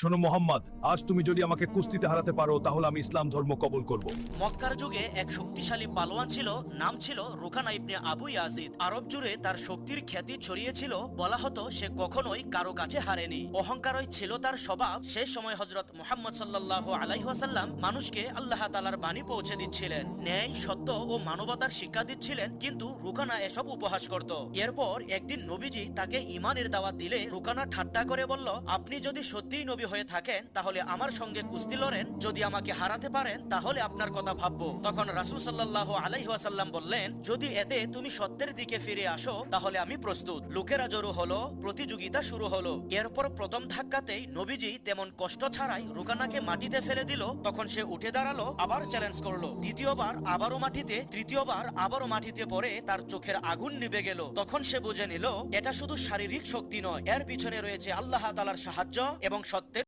শোনো মোহাম্মদ, আজ তুমি যদি আমাকে কুস্তিতে হারাতে পারো তাহলে আমি ইসলাম ধর্ম কবুল করব। মক্কার যুগে এক শক্তিশালী পালোয়ান ছিল, নাম ছিল রুকানা ইবনে আবু ইয়াজিদ। আরব জুড়ে তার শক্তির খ্যাতি ছড়িয়েছিল, বলা হতো সে কখনোই কারো কাছে হারেনি। অহংকারই ছিল তার স্বভাব। সে সময় হযরত মুহাম্মদ সাল্লাল্লাহু আলাইহি ওয়াসাল্লাম মানুষকে আল্লাহ তাআলার বাণী পৌঁছে দিচ্ছিলেন, ন্যায়, সত্য ও মানবতার শিক্ষা দিচ্ছিলেন, কিন্তু রুকানা এসব উপহাস করত। এরপর একদিন নবীজি তাকে ঈমানের দাওয়াত দিলে রুকানা ঠাট্টা করে বলল, আপনি যদি সত্যিই নবী হয়ে থাকেন তাহলে আমার সঙ্গে কুস্তি লড়েন, যদি আমাকে হারাতে পারেন তাহলে আপনার কথা ভাববো। তখন রাসূল সাল্লাল্লাহু আলাইহি ওয়াসাল্লাম বললেন, যদি এতে তুমি সত্যের দিকে ফিরে আসো তাহলে আমি প্রস্তুত। লোকেরা জড়ো হলো, প্রতিযোগিতা শুরু হলো। এরপর প্রথম ধাক্কাতেই নবীজি তেমন কষ্ট ছাড়াই রুকানাকে মাটিতে ফেলে দিল। তখন সে উঠে দাঁড়ালো, আবার চ্যালেঞ্জ করলো। দ্বিতীয়বার আবারও মাটিতে, তৃতীয়বার আবারও মাটিতে পড়ে তার চোখের আগুন নিভে গেল। তখন সে বুঝে নিল এটা শুধু শারীরিক শক্তি নয়, এর পিছনে রয়েছে আল্লাহ তাআলার সাহায্য এবং সত্যের